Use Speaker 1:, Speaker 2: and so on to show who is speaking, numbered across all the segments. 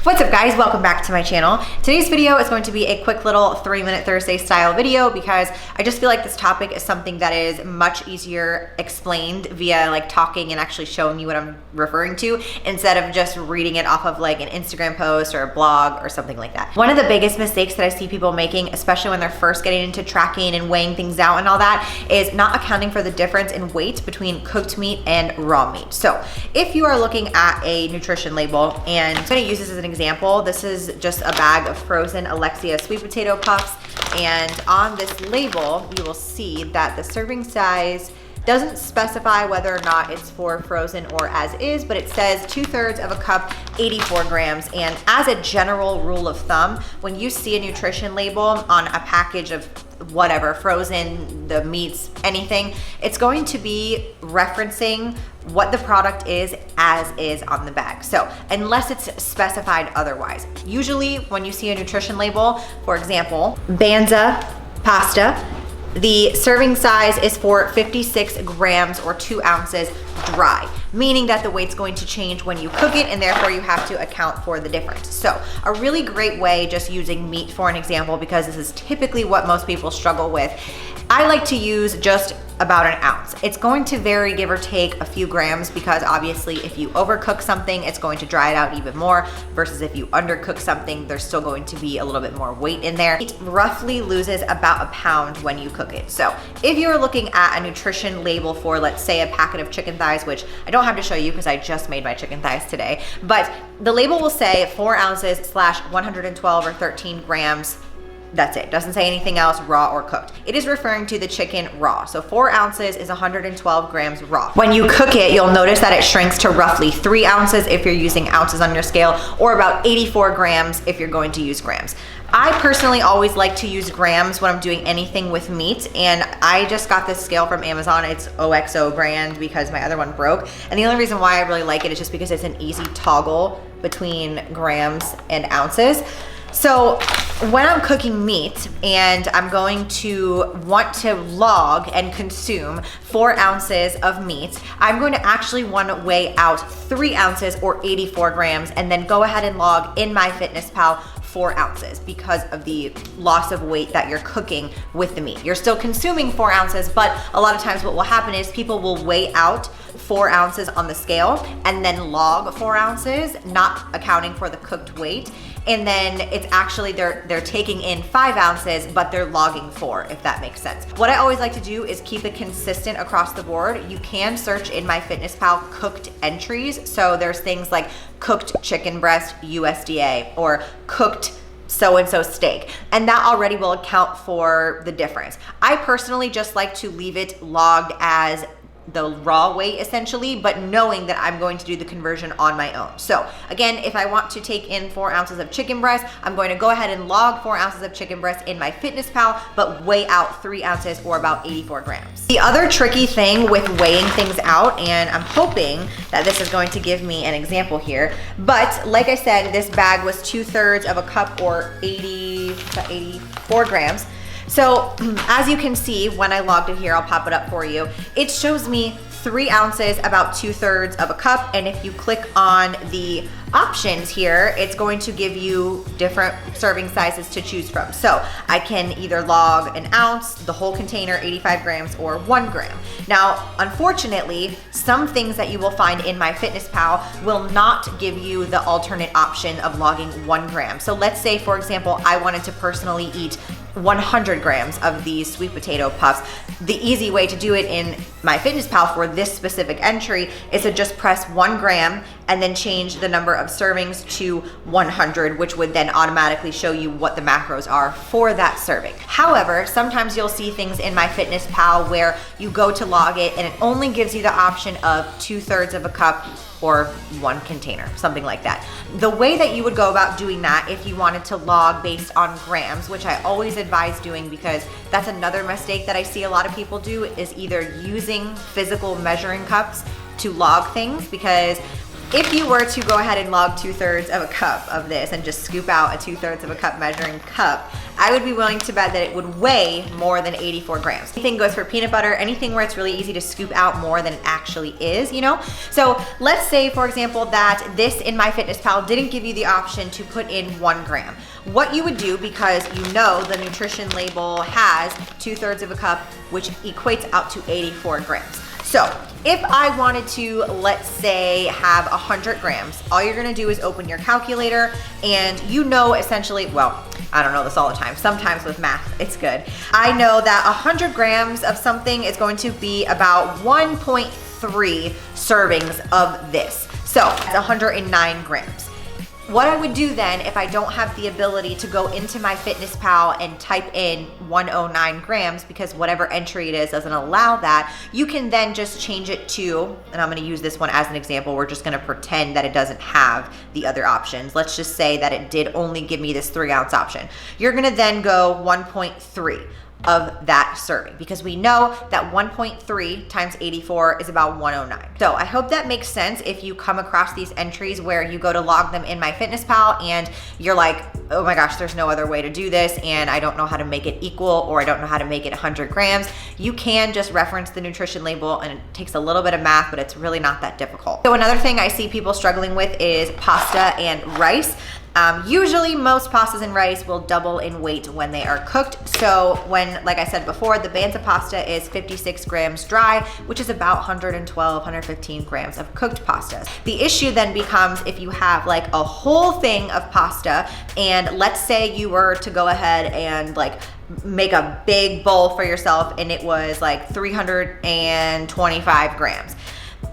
Speaker 1: What's up guys, welcome back to my channel. Today's video is going to be a quick little 3-minute Thursday style video because I just feel like this topic is something that is much easier explained via like talking and actually showing you what I'm referring to instead of just reading it off of like an Instagram post or a blog or something like that. One of the biggest mistakes that I see people making, especially when they're first getting into tracking and weighing things out and all that, is not accounting for the difference in weight between cooked meat and raw meat. So if you are looking at a nutrition label, and I'm gonna use this as an example, this is just a bag of frozen Alexia sweet potato puffs, and on this label you will see that the serving size doesn't specify whether or not it's for frozen or as is, but it says 2/3 of a cup, 84 grams. And as a general rule of thumb, when you see a nutrition label on a package of whatever, frozen, the meats, anything, it's going to be referencing what the product is as is on the bag. So unless it's specified otherwise, usually when you see a nutrition label, for example, Banza pasta, the serving size is for 56 grams or 2 ounces dry, meaning that the weight's going to change when you cook it, and therefore you have to account for the difference. So a really great way, just using meat for an example, because this is typically what most people struggle with, I like to use just about an ounce. It's going to vary, give or take a few grams, because obviously if you overcook something, it's going to dry it out even more, versus if you undercook something, there's still going to be a little bit more weight in there. It roughly loses about a pound when you cook it. So if you're looking at a nutrition label for, let's say, a packet of chicken thighs, which I don't have to show you because I just made my chicken thighs today, but the label will say 4 ounces / 112 or 13 grams. That's it. Doesn't say anything else, raw or cooked. It is referring to the chicken raw. So 4 ounces is 112 grams raw. When you cook it, you'll notice that it shrinks to roughly 3 ounces if you're using ounces on your scale, or about 84 grams if you're going to use grams. I personally always like to use grams when I'm doing anything with meat, and I just got this scale from Amazon. It's OXO brand because my other one broke. And the only reason why I really like it is just because it's an easy toggle between grams and ounces. So when I'm cooking meat and I'm going to want to log and consume 4 ounces of meat, I'm going to actually want to weigh out 3 ounces or 84 grams and then go ahead and log in MyFitnessPal 4 ounces because of the loss of weight that you're cooking with the meat. You're still consuming 4 ounces, but a lot of times what will happen is people will weigh out 4 ounces on the scale and then log 4 ounces, not accounting for the cooked weight. And then it's actually, they're taking in 5 ounces, but they're logging 4, if that makes sense. What I always like to do is keep it consistent across the board. You can search in MyFitnessPal cooked entries. So there's things like cooked chicken breast USDA or cooked so-and-so steak, and that already will account for the difference. I personally just like to leave it logged as the raw weight essentially, but knowing that I'm going to do the conversion on my own. So again, if I want to take in 4 ounces of chicken breast, I'm going to go ahead and log 4 ounces of chicken breast in MyFitnessPal, but weigh out 3 ounces or about 84 grams. The other tricky thing with weighing things out, and I'm hoping that this is going to give me an example here, but like I said, this bag was 2/3 of a cup or 84 grams. So as you can see, when I logged it here, I'll pop it up for you. It shows me 3 ounces, about 2/3 of a cup. And if you click on the options here, it's going to give you different serving sizes to choose from. So I can either log an ounce, the whole container, 85 grams, or 1 gram. Now, unfortunately, some things that you will find in MyFitnessPal will not give you the alternate option of logging 1 gram. So let's say, for example, I wanted to personally eat 100 grams of these sweet potato puffs. The easy way to do it in MyFitnessPal for this specific entry is to just press 1 gram and then change the number of servings to 100, which would then automatically show you what the macros are for that serving. However, sometimes you'll see things in MyFitnessPal where you go to log it and it only gives you the option of 2/3 of a cup or 1 container, something like that. The way that you would go about doing that if you wanted to log based on grams, which I always advise doing because that's another mistake that I see a lot of people do, is either using physical measuring cups to log things, because if you were to go ahead and log 2/3 of a cup of this and just scoop out a 2/3 of a cup measuring cup, I would be willing to bet that it would weigh more than 84 grams. Anything goes for peanut butter, anything where it's really easy to scoop out more than it actually is, you know? So let's say, for example, that this in MyFitnessPal didn't give you the option to put in 1 gram. What you would do, because you know the nutrition label has 2/3 of a cup, which equates out to 84 grams. So if I wanted to, let's say, have 100 grams, all you're gonna do is open your calculator and you know essentially, well, I don't know this all the time. Sometimes with math, it's good. I know that 100 grams of something is going to be about 1.3 servings of this. So it's 109 grams. What I would do then, if I don't have the ability to go into MyFitnessPal and type in 109 grams, because whatever entry it is doesn't allow that, you can then just change it to, and I'm gonna use this one as an example, we're just gonna pretend that it doesn't have the other options. Let's just say that it did only give me this 3-ounce option. You're gonna then go 1.3 of that serving, because we know that 1.3 times 84 is about 109. So I hope that makes sense if you come across these entries where you go to log them in MyFitnessPal and you're like, oh my gosh, there's no other way to do this and I don't know how to make it equal, or I don't know how to make it 100 grams. You can just reference the nutrition label, and it takes a little bit of math, but it's really not that difficult. So another thing I see people struggling with is pasta and rice. Usually most pastas and rice will double in weight when they are cooked. So when, like I said before, the Banza pasta is 56 grams dry, which is about 112, 115 grams of cooked pastas. The issue then becomes if you have like a whole thing of pasta, and let's say you were to go ahead and like make a big bowl for yourself and it was like 325 grams.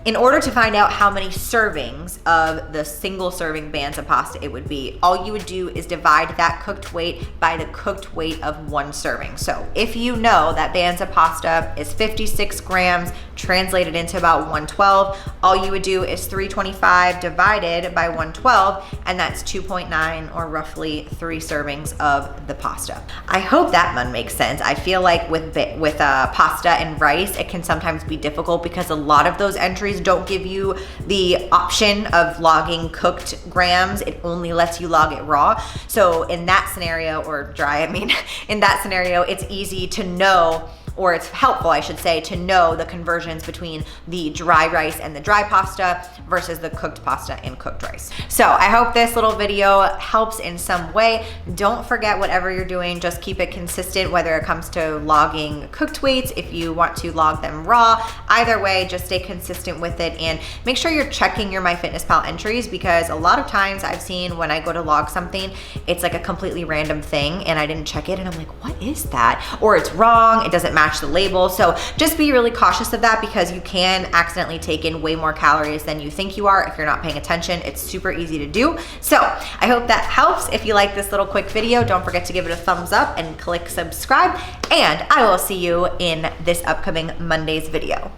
Speaker 1: In order to find out how many servings of the single serving Banza pasta it would be, all you would do is divide that cooked weight by the cooked weight of 1 serving. So if you know that Banza pasta is 56 grams, translated into about 112, all you would do is 325 divided by 112, and that's 2.9, or roughly 3 servings of the pasta. I hope that one makes sense. I feel like with pasta and rice, it can sometimes be difficult because a lot of those entries don't give you the option of logging cooked grams. It only lets you log it raw. So in that scenario, or dry, I mean, in that scenario, it's easy to know, or it's helpful, I should say, to know the conversions between the dry rice and the dry pasta versus the cooked pasta and cooked rice. So I hope this little video helps in some way. Don't forget, whatever you're doing, just keep it consistent, whether it comes to logging cooked weights, if you want to log them raw. Either way, just stay consistent with it and make sure you're checking your MyFitnessPal entries, because a lot of times I've seen when I go to log something, it's like a completely random thing and I didn't check it and I'm like, what is that? Or it's wrong, it doesn't match the label. So just be really cautious of that, because you can accidentally take in way more calories than you think you are if you're not paying attention. It's super easy to do. So I hope that helps. If you like this little quick video, don't forget to give it a thumbs up and click subscribe, and I will see you in this upcoming Monday's video.